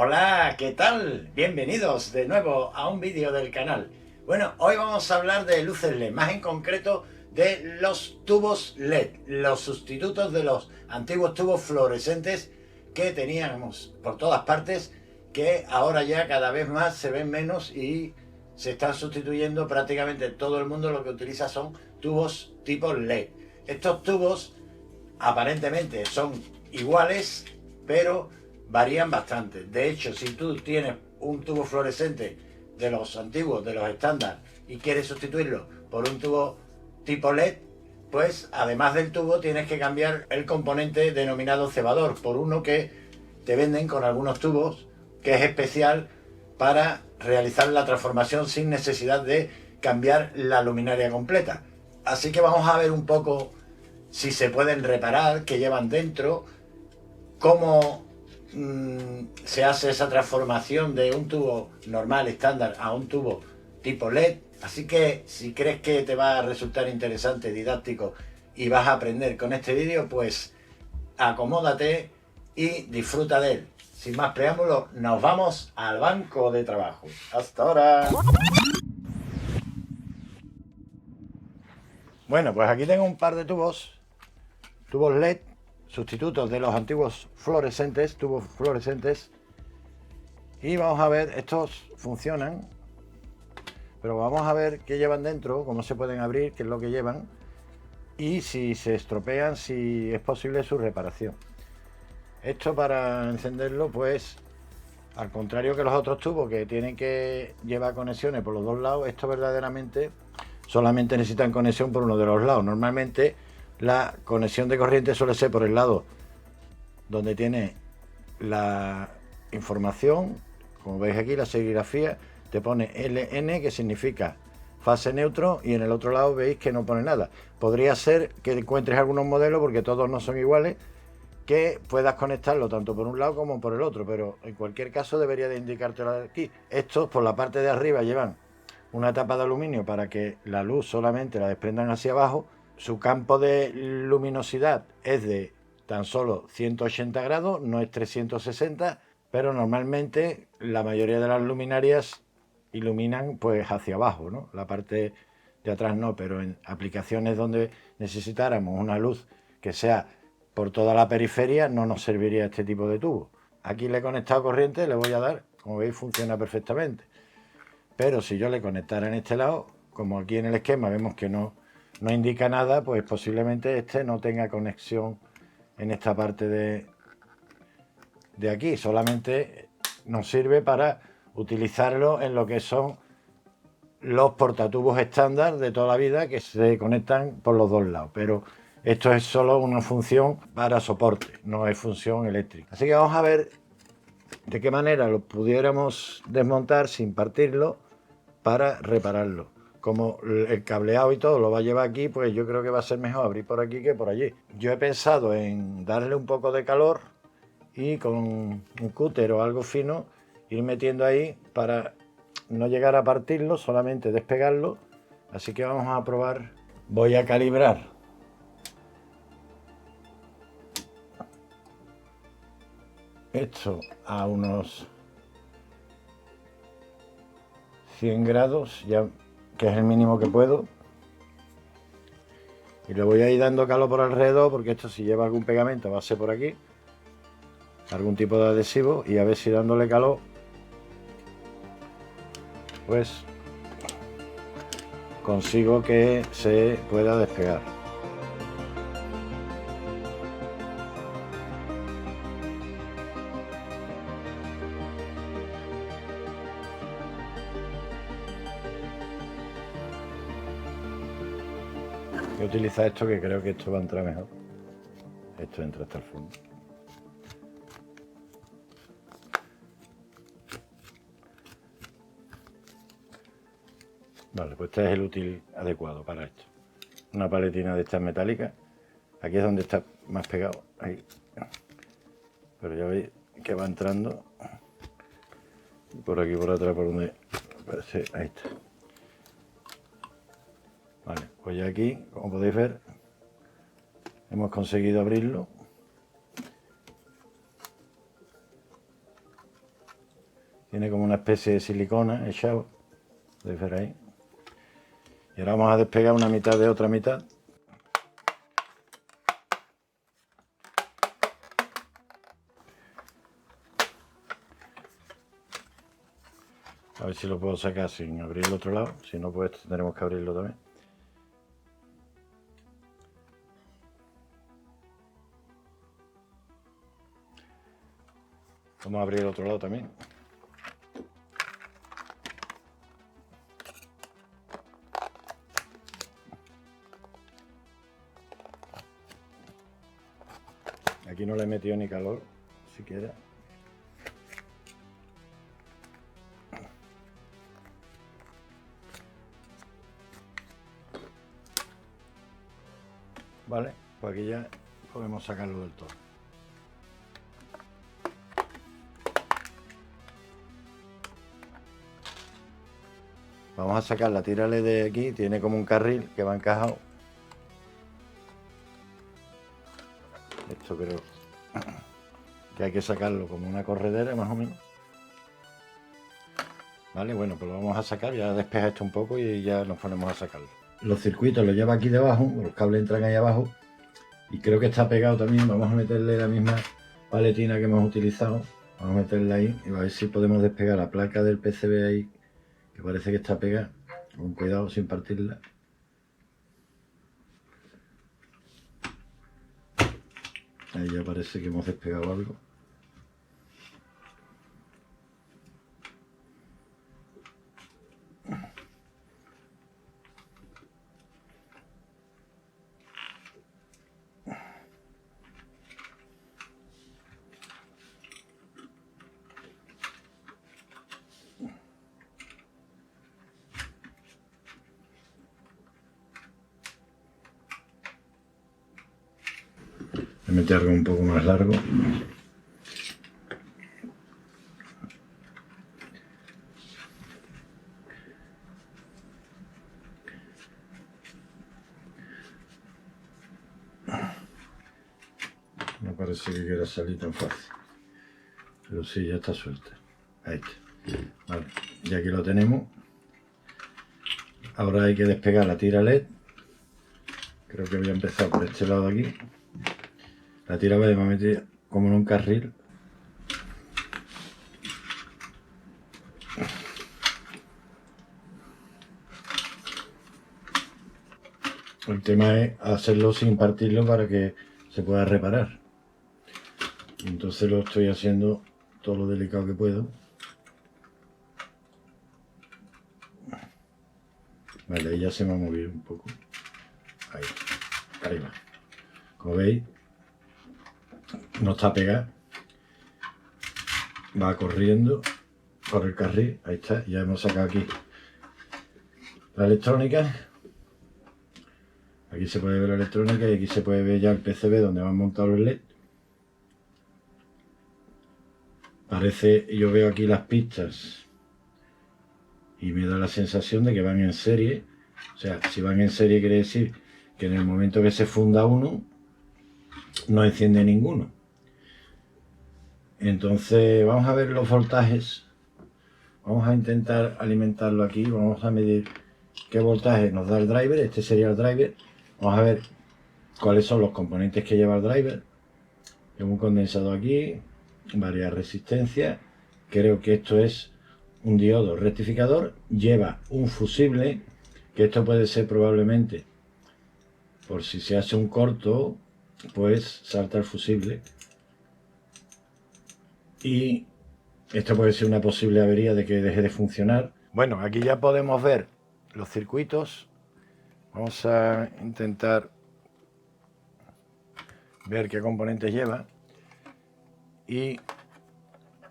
Hola, ¿qué tal? Bienvenidos de nuevo a un vídeo del canal. Bueno, hoy vamos a hablar de luces LED, más en concreto de los tubos LED, los sustitutos de los antiguos tubos fluorescentes que teníamos por todas partes, que ahora ya cada vez más se ven menos y se están sustituyendo. Prácticamente todo el mundo lo que utiliza son tubos tipo LED. Estos tubos aparentemente son iguales, pero varían bastante. De hecho, si tú tienes un tubo fluorescente de los antiguos, de los estándar, y quieres sustituirlo por un tubo tipo LED, pues además del tubo tienes que cambiar el componente denominado cebador por uno que te venden con algunos tubos, que es especial para realizar la transformación sin necesidad de cambiar la luminaria completa. Así que vamos a ver un poco si se pueden reparar, qué llevan dentro, cómo se hace esa transformación de un tubo normal, estándar, a un tubo tipo LED. Así que si crees que te va a resultar interesante, didáctico y vas a aprender con este vídeo, pues acomódate y disfruta de él. Sin más preámbulos, nos vamos al banco de trabajo. Hasta ahora. Bueno, pues aquí tengo un par de tubos LED, sustitutos de los antiguos fluorescentes, tubos fluorescentes. Y vamos a ver, estos funcionan, pero vamos a ver qué llevan dentro, cómo se pueden abrir, qué es lo que llevan y si se estropean, si es posible su reparación. Esto, para encenderlo, pues al contrario que los otros tubos que tienen que llevar conexiones por los dos lados, esto verdaderamente solamente necesitan conexión por uno de los lados. Normalmente la conexión de corriente suele ser por el lado donde tiene la información. Como veis aquí, la serigrafía te pone LN, que significa fase neutro, y en el otro lado veis que no pone nada. Podría ser que encuentres algunos modelos, porque todos no son iguales, que puedas conectarlo tanto por un lado como por el otro, pero en cualquier caso debería de indicártelo aquí. Estos por la parte de arriba llevan una tapa de aluminio para que la luz solamente la desprendan hacia abajo. Su campo de luminosidad es de tan solo 180 grados, no es 360, pero normalmente la mayoría de las luminarias iluminan pues hacia abajo, ¿no? La parte de atrás no, pero en aplicaciones donde necesitáramos una luz que sea por toda la periferia no nos serviría este tipo de tubo. Aquí le he conectado corriente, le voy a dar, como veis funciona perfectamente. Pero si yo le conectara en este lado, como aquí en el esquema vemos que no indica nada, pues posiblemente este no tenga conexión en esta parte de aquí. Solamente nos sirve para utilizarlo en lo que son los portatubos estándar de toda la vida, que se conectan por los dos lados. Pero esto es solo una función para soporte, no es función eléctrica. Así que vamos a ver de qué manera lo pudiéramos desmontar sin partirlo para repararlo. Como el cableado y todo lo va a llevar aquí, pues yo creo que va a ser mejor abrir por aquí que por allí. Yo he pensado en darle un poco de calor y con un cúter o algo fino ir metiendo ahí para no llegar a partirlo, solamente despegarlo. Así que vamos a probar. Voy a calibrar esto a unos 100 grados, ya que es el mínimo que puedo. Y le voy a ir dando calor por alrededor, porque esto, si lleva algún pegamento, va a ser por aquí, algún tipo de adhesivo, y a ver si dándole calor pues consigo que se pueda despegar. Voy a utilizar esto, que creo que esto va a entrar mejor. Esto entra hasta el fondo. Vale, pues este es el útil adecuado para esto. Una paletina de estas metálicas. Aquí es donde está más pegado. Ahí. Pero ya veis que va entrando. Por aquí, por atrás, por donde parece. Ahí está. Vale, pues ya aquí, como podéis ver, hemos conseguido abrirlo. Tiene como una especie de silicona echado, podéis ver ahí. Y ahora vamos a despegar una mitad de otra mitad. A ver si lo puedo sacar sin abrir el otro lado. Si no, pues tendremos que abrirlo también. Vamos a abrir el otro lado también. Aquí no le he metido ni calor, siquiera. Vale, pues aquí ya podemos sacarlo del todo. Vamos a sacar la tira LED de aquí, tiene como un carril que va encajado. Esto creo que hay que sacarlo como una corredera más o menos. Vale, bueno, pues lo vamos a sacar, ya despeja esto un poco y ya nos ponemos a sacarlo. Los circuitos los lleva aquí debajo, los cables entran ahí abajo y creo que está pegado también. Vamos a meterle la misma paletina que hemos utilizado, vamos a meterla ahí y a ver si podemos despegar la placa del PCB ahí, que parece que está pegada, con cuidado sin partirla. Ahí ya parece que hemos despegado algo. Voy a meter algo un poco más largo. No parece que quiera salir tan fácil, pero sí, ya está suelta. Ahí está. Vale, y aquí lo tenemos. Ahora hay que despegar la tira LED. Creo que voy a empezar por este lado de aquí. La tira LED me meter como en un carril. El tema es hacerlo sin partirlo para que se pueda reparar. Entonces lo estoy haciendo todo lo delicado que puedo. Vale, ahí ya se me ha movido un poco. Ahí va. Como veis, no está pegada. Va corriendo por el carril. Ahí está, ya hemos sacado aquí la electrónica. Aquí se puede ver la electrónica y aquí se puede ver ya el PCB donde van montados los LED. Parece, yo veo aquí las pistas y me da la sensación de que van en serie. O sea, si van en serie quiere decir que en el momento que se funda uno, no enciende ninguno. Entonces vamos a ver los voltajes. Vamos a intentar alimentarlo aquí. Vamos a medir qué voltaje nos da el driver. Este sería el driver. Vamos a ver cuáles son los componentes que lleva el driver. Tengo un condensador aquí, varias resistencias. Creo que esto es un diodo rectificador. Lleva un fusible, que esto puede ser probablemente, por si se hace un corto, pues salta el fusible. Y esto puede ser una posible avería de que deje de funcionar. Bueno, aquí ya podemos ver los circuitos. Vamos a intentar ver qué componentes lleva. Y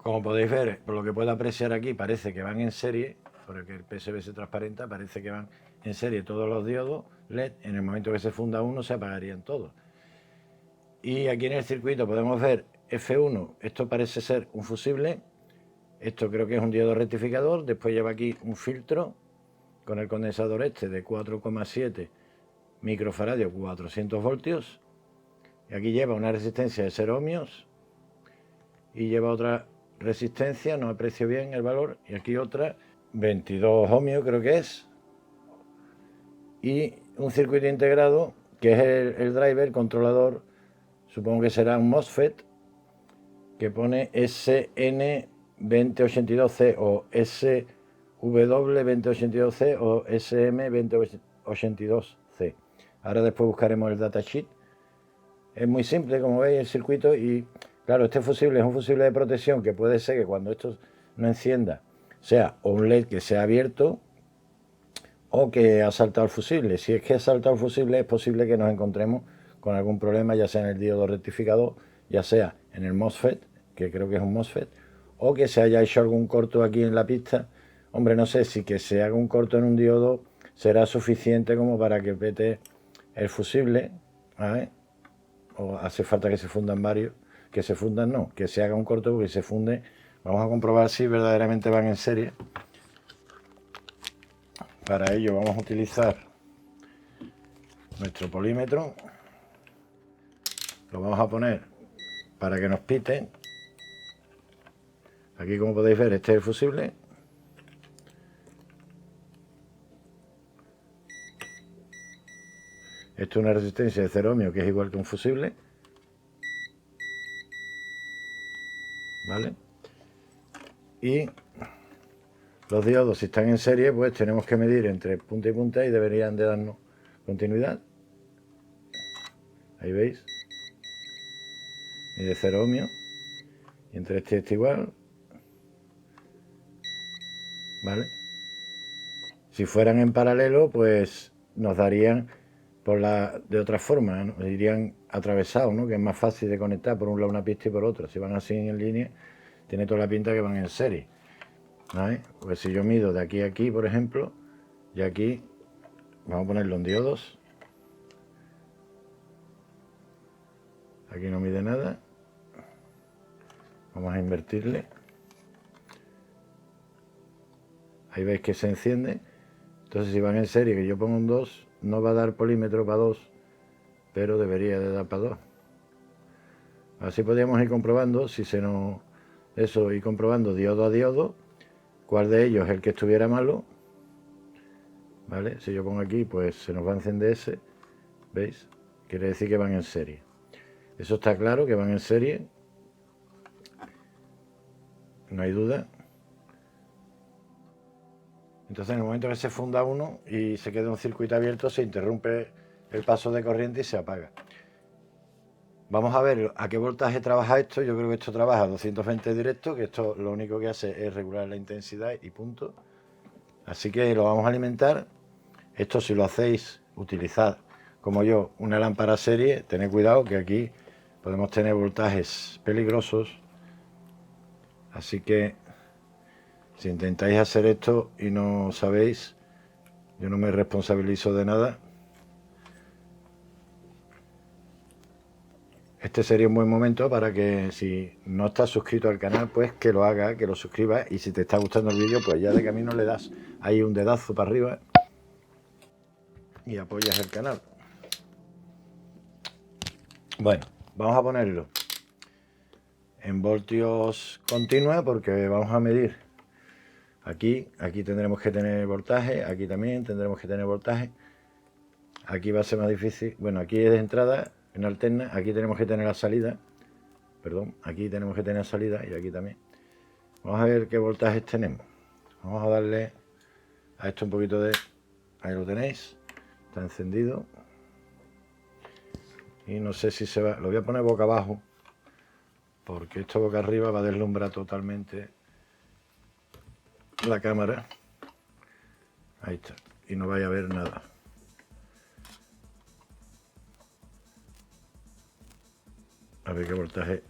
como podéis ver, por lo que puedo apreciar aquí, parece que van en serie, porque el PCB se transparenta, parece que van en serie todos los diodos LED. En el momento que se funda uno, se apagarían todos. Y aquí en el circuito podemos ver F1, esto parece ser un fusible, esto creo que es un diodo rectificador. Después lleva aquí un filtro con el condensador este de 4,7 microfaradio, 400 voltios. Y aquí lleva una resistencia de 0 ohmios y lleva otra resistencia, no aprecio bien el valor, y aquí otra, 22 ohmios creo que es, y un circuito integrado que es el driver, el controlador, supongo que será un MOSFET, que pone SN2082C o SW2082C o SM2082C. Ahora después buscaremos el datasheet. Es muy simple, como veis, el circuito. Y claro, este fusible es un fusible de protección que puede ser que cuando esto no encienda sea o un LED que sea abierto o que ha saltado el fusible. Si es que ha saltado el fusible, es posible que nos encontremos con algún problema, ya sea en el diodo rectificador, ya sea en el MOSFET, que creo que es un MOSFET, o que se haya hecho algún corto aquí en la pista. Hombre, no sé si que se haga un corto en un diodo será suficiente como para que pete el fusible, ¿vale? O hace falta que se fundan varios, que se fundan no, que se haga un corto porque se funde. Vamos a comprobar si verdaderamente van en serie. Para ello vamos a utilizar nuestro polímetro, lo vamos a poner para que nos pite. Aquí, como podéis ver, este es el fusible. Esto es una resistencia de 0 ohmios, que es igual que un fusible, ¿vale? Y los diodos, si están en serie, pues tenemos que medir entre punta y punta y deberían de darnos continuidad. Ahí veis, mide 0 ohmios, y entre este y este igual, ¿vale? Si fueran en paralelo, pues nos darían de otra forma, ¿no? Irían atravesados, ¿no? Que es más fácil de conectar por un lado una pista y por otra. Si van así en línea, tiene toda la pinta que van en serie, ¿vale? Pues si yo mido de aquí a aquí, por ejemplo, y aquí vamos a ponerlo en diodos. Aquí no mide nada. Vamos a invertirle. Ahí veis que se enciende. Entonces, si van en serie, que yo pongo un 2, no va a dar polímetro para 2, pero debería de dar para 2. Así podríamos ir comprobando, si se nos... Eso, ir comprobando diodo a diodo, cuál de ellos es el que estuviera malo, ¿vale? Si yo pongo aquí, pues se nos va a encender ese, ¿veis? Quiere decir que van en serie. Eso está claro, que van en serie, no hay duda. Entonces, en el momento que se funda uno y se queda un circuito abierto, se interrumpe el paso de corriente y se apaga. Vamos a ver a qué voltaje trabaja esto. Yo creo que esto trabaja a 220 directo, que esto lo único que hace es regular la intensidad y punto. Así que lo vamos a alimentar. Esto, si lo hacéis, utilizad, como yo, una lámpara serie. Tened cuidado que aquí podemos tener voltajes peligrosos. Así que si intentáis hacer esto y no sabéis, yo no me responsabilizo de nada. Este sería un buen momento para que, si no estás suscrito al canal, pues que lo haga, que lo suscribas. Y si te está gustando el vídeo, pues ya de camino le das ahí un dedazo para arriba y apoyas el canal. Bueno, vamos a ponerlo en voltios continua, porque vamos a medir aquí tendremos que tener voltaje, aquí también tendremos que tener voltaje. Aquí va a ser más difícil. Bueno, aquí es de entrada, en alterna, aquí tenemos que tener la salida, perdón, aquí tenemos que tener salida y aquí también. Vamos a ver qué voltajes tenemos. Vamos a darle a esto un poquito de... Ahí lo tenéis, está encendido. Y no sé si se va... Lo voy a poner boca abajo, porque esto boca arriba va a deslumbrar totalmente la cámara. Ahí está. Y no vaya a ver nada. A ver qué voltaje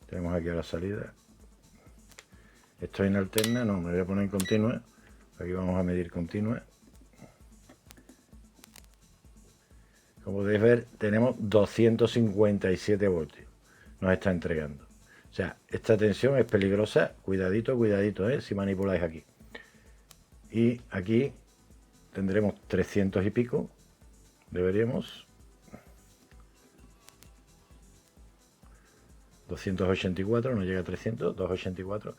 tenemos aquí a la salida. Estoy en alterna, no, me voy a poner en continua. Aquí vamos a medir continua. Como podéis ver, tenemos 257 voltios. Nos está entregando. O sea, esta tensión es peligrosa. Cuidadito, cuidadito, si manipuláis aquí. Y aquí tendremos 300 y pico. Deberíamos. 284, no llega a 300, 284,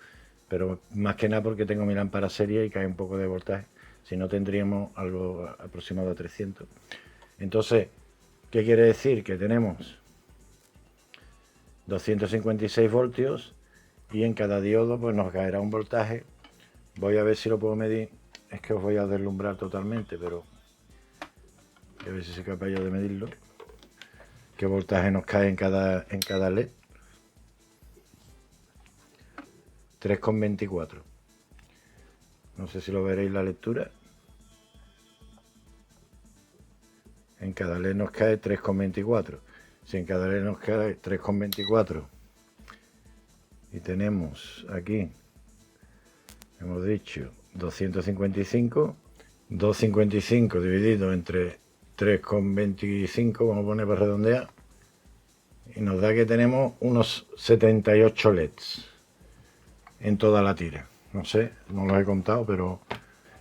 pero más que nada porque tengo mi lámpara seria y cae un poco de voltaje, si no tendríamos algo aproximado a 300. Entonces, ¿qué quiere decir? Que tenemos 256 voltios y en cada diodo pues nos caerá un voltaje. Voy a ver si lo puedo medir, es que os voy a deslumbrar totalmente, pero a ver si soy capaz yo de medirlo. ¿Qué voltaje nos cae en cada LED? 3,24. No sé si lo veréis la lectura. En cada LED nos cae 3,24. Si en cada LED nos cae 3,24 y tenemos aquí, hemos dicho 255, 255 dividido entre 3,25, vamos a poner para redondear, y nos da que tenemos unos 78 LEDs en toda la tira. No sé, no los he contado, pero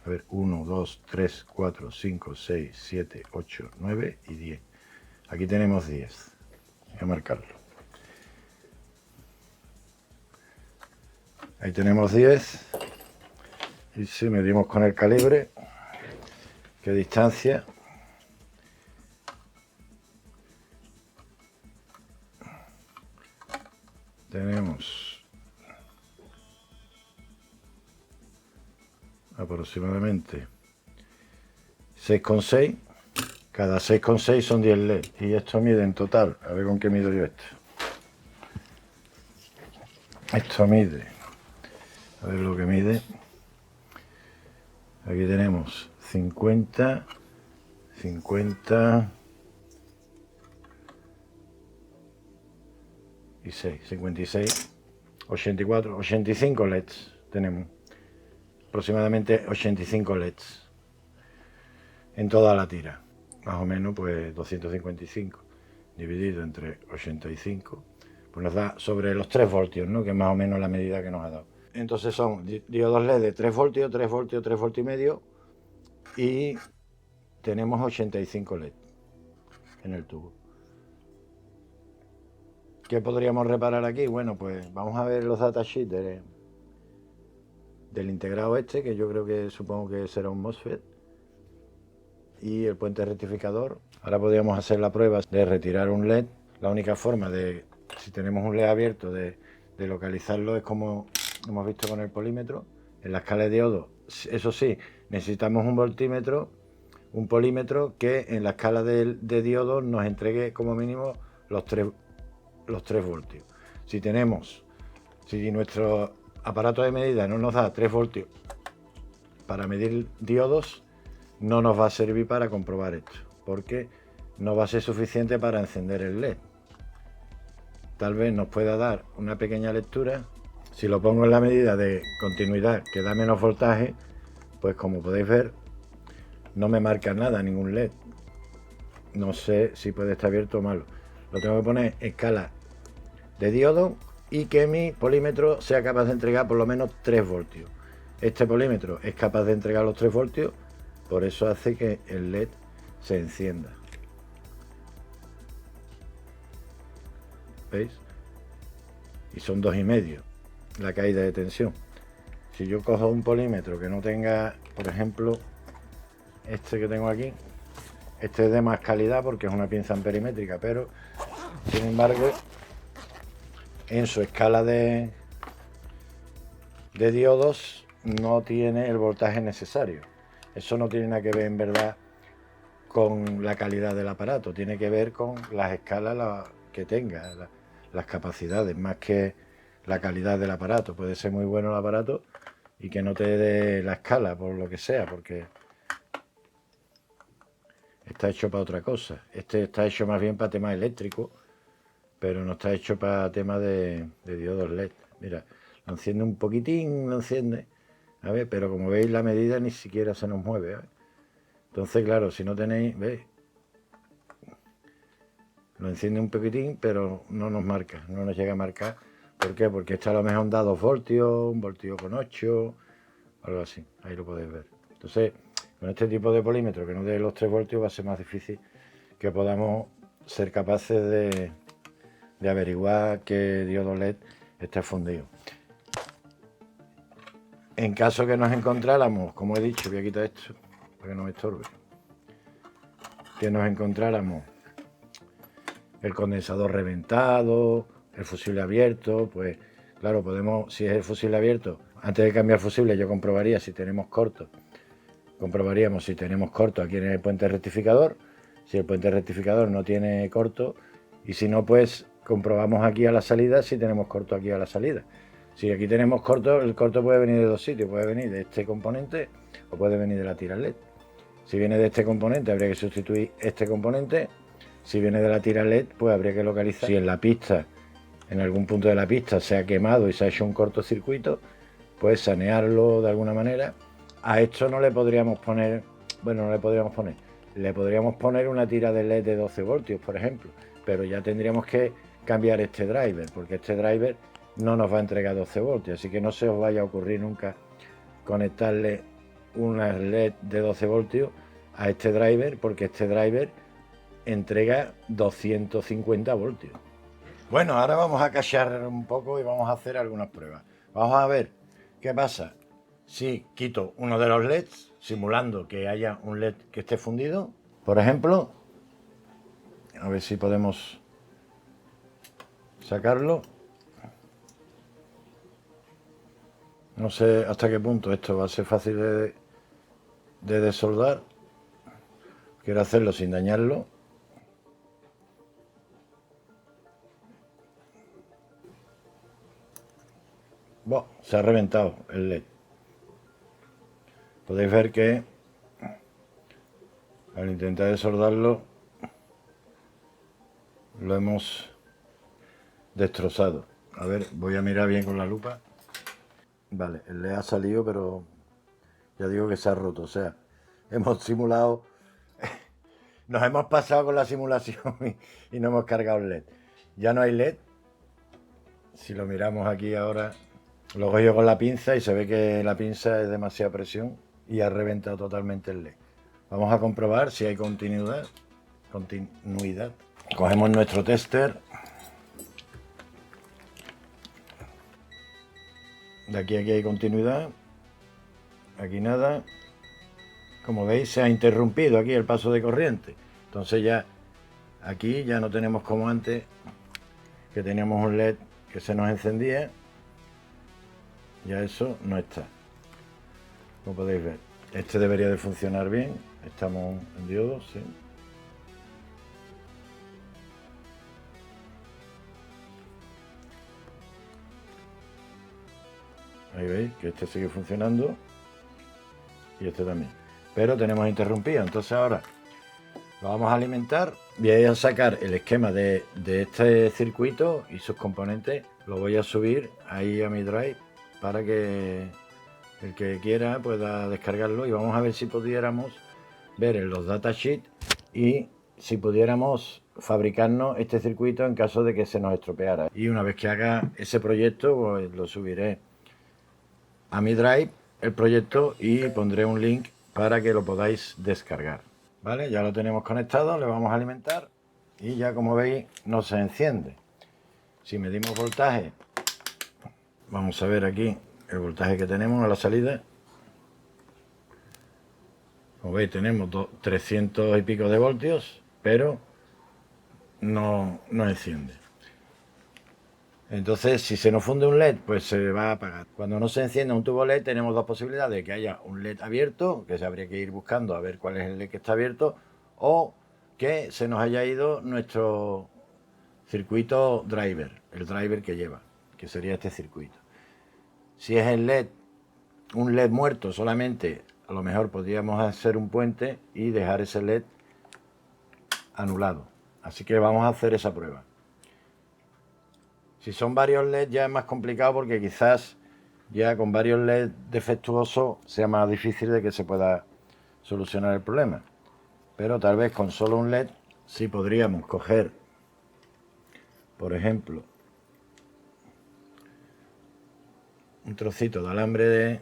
a ver, 1, 2, 3, 4, 5, 6, 7, 8, 9 y 10. Aquí tenemos 10. Voy a marcarlo. Ahí tenemos 10. Y si medimos con el calibre, ¿qué distancia? Tenemos aproximadamente 6,6. Cada 6,6 son 10 LED. Y esto mide en total, a ver con qué mido yo esto. Esto mide, a ver lo que mide. Aquí tenemos 50, 50 y 6, 56, 84, 85 LEDs tenemos. Aproximadamente 85 LEDs en toda la tira. Más o menos pues 255 dividido entre 85, pues nos da sobre los 3 voltios, ¿no? Que es más o menos la medida que nos ha dado. Entonces son diodos LED de 3 voltios, 3 voltios, 3 voltios y medio, y tenemos 85 LED en el tubo. ¿Qué podríamos reparar aquí? Bueno, pues vamos a ver los datasheets del integrado este, que yo creo que supongo que será un MOSFET, y el puente rectificador. Ahora podríamos hacer la prueba de retirar un LED. La única forma de, si tenemos un LED abierto, de localizarlo es como hemos visto con el polímetro. En la escala de diodo, eso sí, necesitamos un voltímetro, un polímetro que en la escala de diodos nos entregue como mínimo los 3 voltios. Si nuestro aparato de medida no nos da 3 voltios para medir diodos, no nos va a servir para comprobar esto, porque no va a ser suficiente para encender el LED. Tal vez nos pueda dar una pequeña lectura. Si lo pongo en la medida de continuidad, que da menos voltaje, pues como podéis ver, no me marca nada, ningún LED. No sé si puede estar abierto o malo. Lo tengo que poner en escala de diodo y que mi polímetro sea capaz de entregar por lo menos 3 voltios. Este polímetro es capaz de entregar los 3 voltios, por eso hace que el LED se encienda. ¿Veis? Y son 2,5 la caída de tensión. Si yo cojo un polímetro que no tenga, por ejemplo, este que tengo aquí, este es de más calidad porque es una pinza amperimétrica, pero sin embargo en su escala de diodos no tiene el voltaje necesario. Eso no tiene nada que ver en verdad con la calidad del aparato, tiene que ver con las escalas que tenga, las capacidades, más que la calidad del aparato. Puede ser muy bueno el aparato y que no te dé la escala por lo que sea, porque está hecho para otra cosa. Este está hecho más bien para temas eléctricos, pero no está hecho para temas de diodos LED. Mira, lo enciende un poquitín, lo enciende, a ver, pero como veis la medida ni siquiera se nos mueve, ¿eh? Entonces, claro, si no tenéis, ¿veis? Lo enciende un poquitín, pero no nos marca, no nos llega a marcar. ¿Por qué? Porque está a lo mejor da 2 voltios, 1 voltio con 8, algo así. Ahí lo podéis ver. Entonces, con este tipo de polímetro que no dé los 3 voltios va a ser más difícil que podamos ser capaces de averiguar qué diodo LED está fundido. En caso que nos encontráramos, como he dicho, voy a quitar esto para que no me estorbe, que nos encontráramos el condensador reventado, el fusible abierto, pues claro, podemos, si es el fusible abierto, antes de cambiar fusible yo comprobaríamos si tenemos corto aquí en el puente rectificador, si el puente rectificador no tiene corto, y si no, pues comprobamos aquí a la salida si tenemos corto aquí a la salida. Si aquí tenemos corto, el corto puede venir de dos sitios, puede venir de este componente o puede venir de la tira LED. Si viene de este componente, habría que sustituir este componente. Si viene de la tira LED, pues habría que localizar si en la pista, en algún punto de la pista se ha quemado y se ha hecho un cortocircuito, pues sanearlo de alguna manera. A esto no le podríamos poner, le podríamos poner una tira de LED de 12 voltios, por ejemplo, pero ya tendríamos que cambiar este driver, porque este driver no nos va a entregar 12 voltios, así que no se os vaya a ocurrir nunca conectarle una LED de 12 voltios a este driver, porque este driver entrega 250 voltios. Bueno, ahora vamos a cachar un poco y vamos a hacer algunas pruebas. Vamos a ver qué pasa si quito uno de los LEDs, simulando que haya un LED que esté fundido. Por ejemplo, a ver si podemos sacarlo. No sé hasta qué punto esto va a ser fácil de desoldar. Quiero hacerlo sin dañarlo. Bueno, se ha reventado el LED. Podéis ver que al intentar desoldarlo lo hemos destrozado. A ver, voy a mirar bien con la lupa. Vale, el LED ha salido, pero ya digo que se ha roto. O sea, hemos simulado, nos hemos pasado con la simulación y no hemos cargado el LED. Ya no hay LED. Si lo miramos aquí ahora, lo cojo con la pinza y se ve que la pinza es demasiada presión y ha reventado totalmente el LED. Vamos a comprobar si hay continuidad. Cogemos nuestro tester. De aquí a aquí hay continuidad. Aquí nada. Como veis, se ha interrumpido aquí el paso de corriente. Entonces ya aquí ya no tenemos como antes, que teníamos un LED que se nos encendía. Ya eso no está. Como podéis ver, este debería de funcionar bien. Estamos en diodos, sí. Ahí veis que este sigue funcionando y este también. Pero tenemos interrumpido. Entonces ahora lo vamos a alimentar. Voy a sacar el esquema de este circuito y sus componentes. Lo voy a subir ahí a mi drive para que el que quiera pueda descargarlo. Y vamos a ver si pudiéramos ver en los datasheets y si pudiéramos fabricarnos este circuito en caso de que se nos estropeara. Y una vez que haga ese proyecto, pues lo subiré a mi drive, el proyecto, y pondré un link para que lo podáis descargar. Vale, ya lo tenemos conectado, le vamos a alimentar y ya, como veis, no se enciende. Si medimos voltaje, vamos a ver aquí el voltaje que tenemos a la salida. Como veis, tenemos 300 y pico de voltios, pero no enciende. Entonces, si se nos funde un LED, pues se va a apagar. Cuando no se encienda un tubo LED, tenemos dos posibilidades: que haya un LED abierto, que se habría que ir buscando a ver cuál es el LED que está abierto, o que se nos haya ido nuestro circuito driver, el driver que lleva, que sería este circuito. Si es el LED, un LED muerto solamente, a lo mejor podríamos hacer un puente y dejar ese LED anulado. Así que vamos a hacer esa prueba. Si son varios LED ya es más complicado, porque quizás ya con varios LED defectuosos sea más difícil de que se pueda solucionar el problema. Pero tal vez con solo un LED sí podríamos coger, por ejemplo, un trocito de alambre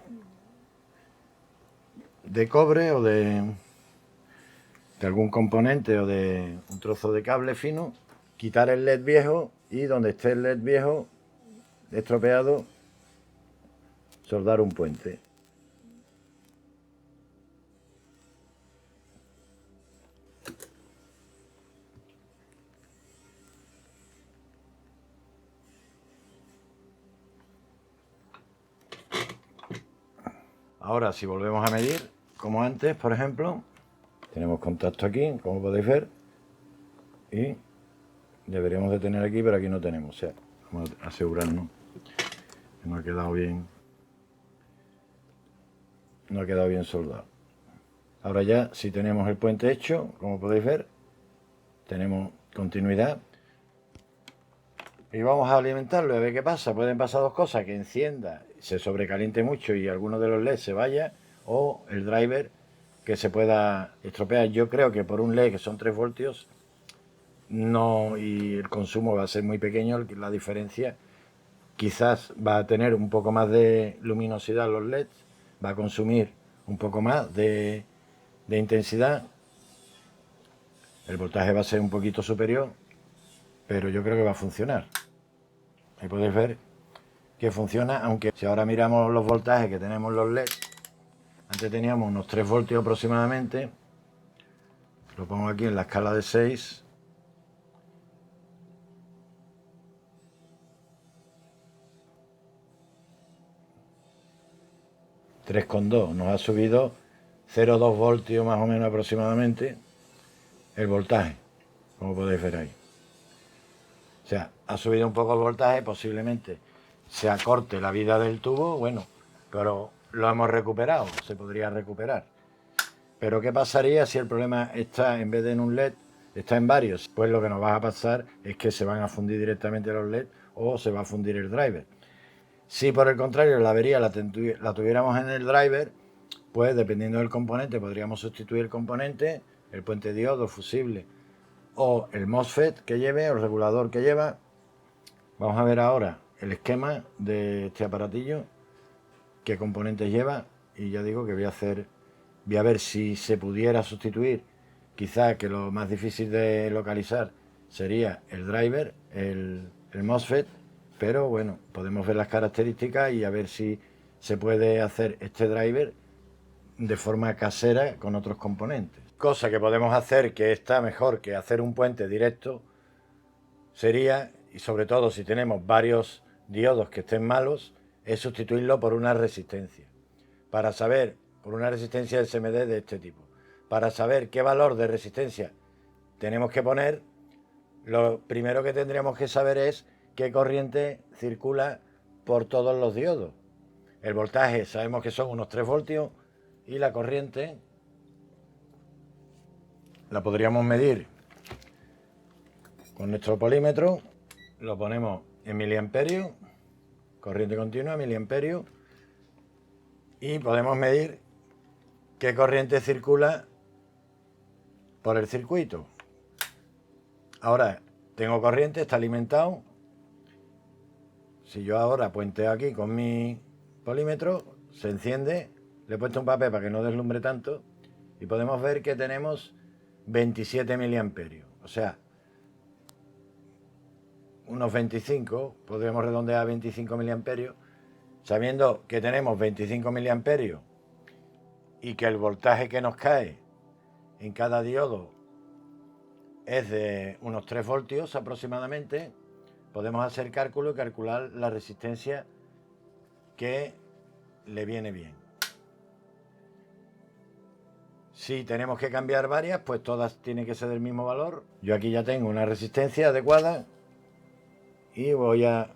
de cobre o de algún componente o de un trozo de cable fino, quitar el LED viejo y donde esté el LED viejo, estropeado, soldar un puente. Ahora, si volvemos a medir, como antes, por ejemplo, tenemos contacto aquí, como podéis ver, y deberíamos de tener aquí, pero aquí no tenemos. O sea, vamos a asegurarnos que no ha quedado bien, soldado. Ahora ya, si tenemos el puente hecho, como podéis ver, tenemos continuidad. Y vamos a alimentarlo y a ver qué pasa. Pueden pasar dos cosas: que encienda, se sobrecaliente mucho y alguno de los LEDs se vaya, o el driver que se pueda estropear. Yo creo que por un LED que son 3 voltios no, y el consumo va a ser muy pequeño, la diferencia quizás va a tener un poco más de luminosidad los LEDs, va a consumir un poco más de intensidad, el voltaje va a ser un poquito superior, pero yo creo que va a funcionar. Ahí podéis ver que funciona, aunque si ahora miramos los voltajes que tenemos los LEDs, antes teníamos unos 3 voltios aproximadamente, lo pongo aquí en la escala de 6, 3,2, nos ha subido 0,2 voltios más o menos aproximadamente el voltaje, como podéis ver ahí. O sea, ha subido un poco el voltaje, posiblemente se acorte la vida del tubo, bueno, pero lo hemos recuperado, se podría recuperar. Pero ¿qué pasaría si el problema está, en vez de en un LED, está en varios? Pues lo que nos va a pasar es que se van a fundir directamente los LED o se va a fundir el driver. Si por el contrario la avería la tuviéramos en el driver, pues dependiendo del componente podríamos sustituir el componente, el puente diodo, fusible o el MOSFET que lleve, o el regulador que lleva. Vamos a ver ahora el esquema de este aparatillo, qué componentes lleva, y ya digo que voy a ver si se pudiera sustituir. Quizá que lo más difícil de localizar sería el driver, el MOSFET, pero bueno, podemos ver las características y a ver si se puede hacer este driver de forma casera con otros componentes. Cosa que podemos hacer que está mejor que hacer un puente directo sería, y sobre todo si tenemos varios diodos que estén malos, es sustituirlo por una resistencia. Para saber, por una resistencia SMD de este tipo, para saber qué valor de resistencia tenemos que poner, lo primero que tendríamos que saber es qué corriente circula por todos los diodos. El voltaje sabemos que son unos 3 voltios y la corriente la podríamos medir con nuestro polímetro, lo ponemos en miliamperios, corriente continua, miliamperios, y podemos medir qué corriente circula por el circuito. Ahora tengo corriente, está alimentado. Si yo ahora puenteo aquí con mi polímetro, se enciende, le he puesto un papel para que no deslumbre tanto, y podemos ver que tenemos 27 miliamperios. O sea, unos 25, podríamos redondear a 25 miliamperios, sabiendo que tenemos 25 miliamperios y que el voltaje que nos cae en cada diodo es de unos 3 voltios aproximadamente, podemos hacer cálculo y calcular la resistencia que le viene bien. Si tenemos que cambiar varias, pues todas tienen que ser del mismo valor. Yo aquí ya tengo una resistencia adecuada y voy a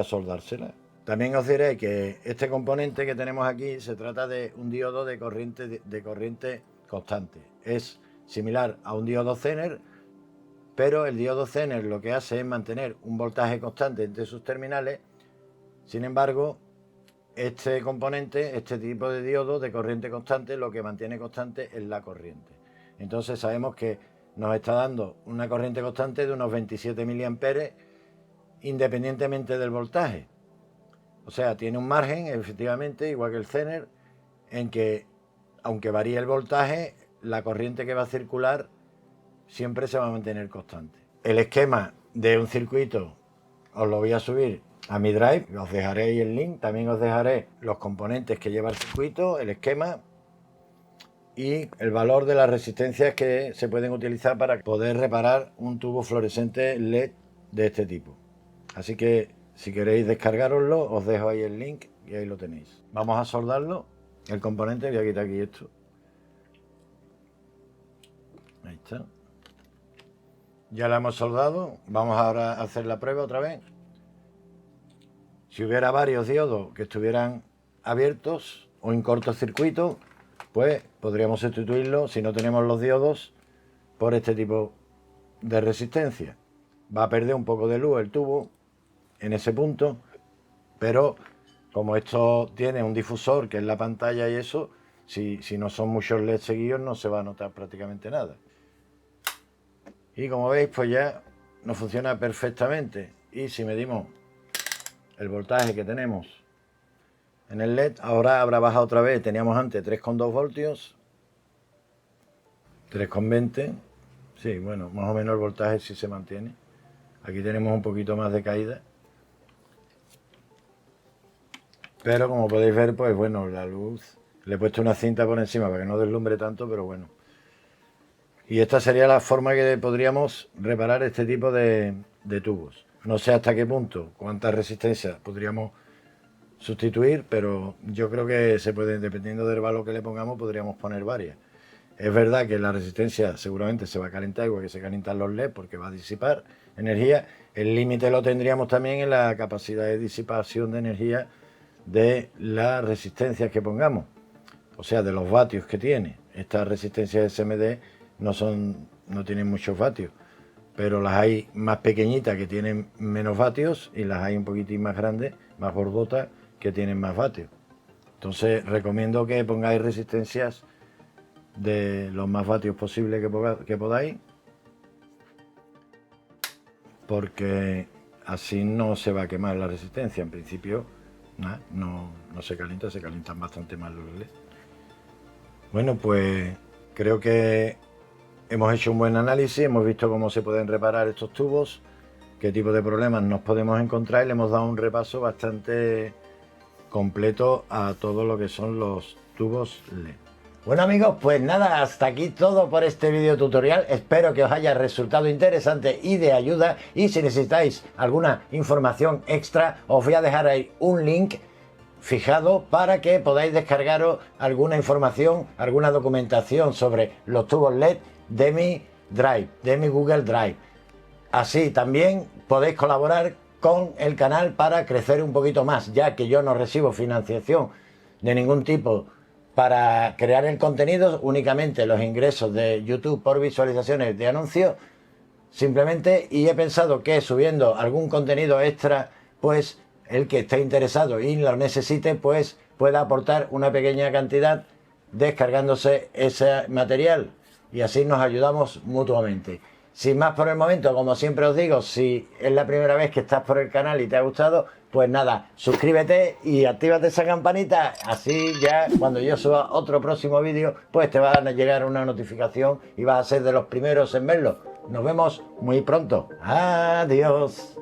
soldársela. También os diré que este componente que tenemos aquí se trata de un diodo de corriente constante. Es similar a un diodo Zener, pero el diodo Zener lo que hace es mantener un voltaje constante entre sus terminales. Sin embargo, este componente, este tipo de diodo de corriente constante, lo que mantiene constante es la corriente. Entonces sabemos que nos está dando una corriente constante de unos 27 miliamperes independientemente del voltaje. O sea, tiene un margen, efectivamente, igual que el Zener, en que, aunque varíe el voltaje, la corriente que va a circular siempre se va a mantener constante. El esquema de un circuito os lo voy a subir a mi Drive, os dejaré ahí el link, también os dejaré los componentes que lleva el circuito, el esquema y el valor de las resistencias que se pueden utilizar para poder reparar un tubo fluorescente LED de este tipo. Así que si queréis descargaroslo, os dejo ahí el link y ahí lo tenéis. Vamos a soldarlo, el componente, voy a quitar aquí esto. Ahí está. Ya la hemos soldado, vamos ahora a hacer la prueba otra vez. Si hubiera varios diodos que estuvieran abiertos o en cortocircuito, pues podríamos sustituirlo, si no tenemos los diodos, por este tipo de resistencia. Va a perder un poco de luz el tubo en ese punto, pero como esto tiene un difusor que es la pantalla y eso, si no son muchos LEDs seguidos no se va a notar prácticamente nada. Y como veis, pues ya nos funciona perfectamente. Y si medimos el voltaje que tenemos en el LED, ahora habrá bajado otra vez. Teníamos antes 3,2 voltios, 3,20. Sí, bueno, más o menos el voltaje sí se mantiene. Aquí tenemos un poquito más de caída. Pero como podéis ver, pues bueno, la luz... Le he puesto una cinta por encima para que no deslumbre tanto, pero bueno. Y esta sería la forma que podríamos reparar este tipo de tubos. No sé hasta qué punto, cuántas resistencias podríamos sustituir, pero yo creo que se puede, dependiendo del valor que le pongamos, podríamos poner varias. Es verdad que la resistencia seguramente se va a calentar, igual que se calientan los LED, porque va a disipar energía. El límite lo tendríamos también en la capacidad de disipación de energía de las resistencias que pongamos, o sea, de los vatios que tiene. Estas resistencias SMD no tienen muchos vatios, pero las hay más pequeñitas que tienen menos vatios y las hay un poquitín más grandes, más gordotas, que tienen más vatios. Entonces recomiendo que pongáis resistencias de los más vatios posible que podáis, porque así no se va a quemar la resistencia. En principio no se calienta, se calientan bastante más los LED. Bueno, pues creo que hemos hecho un buen análisis, hemos visto cómo se pueden reparar estos tubos, qué tipo de problemas nos podemos encontrar y le hemos dado un repaso bastante completo a todo lo que son los tubos LED. Bueno amigos, pues nada, hasta aquí todo por este video tutorial. Espero que os haya resultado interesante y de ayuda, y si necesitáis alguna información extra os voy a dejar ahí un link fijado para que podáis descargaros alguna información, alguna documentación sobre los tubos LED de mi Drive, de mi Google Drive. Así también podéis colaborar con el canal para crecer un poquito más, ya que yo no recibo financiación de ningún tipo para crear el contenido, únicamente los ingresos de YouTube por visualizaciones de anuncios, simplemente, y he pensado que subiendo algún contenido extra, pues el que esté interesado y lo necesite, pues pueda aportar una pequeña cantidad descargándose ese material, y así nos ayudamos mutuamente. Sin más por el momento, como siempre os digo, si es la primera vez que estás por el canal y te ha gustado, pues nada, suscríbete y actívate esa campanita, así ya cuando yo suba otro próximo vídeo, pues te va a llegar una notificación y vas a ser de los primeros en verlo. Nos vemos muy pronto. Adiós.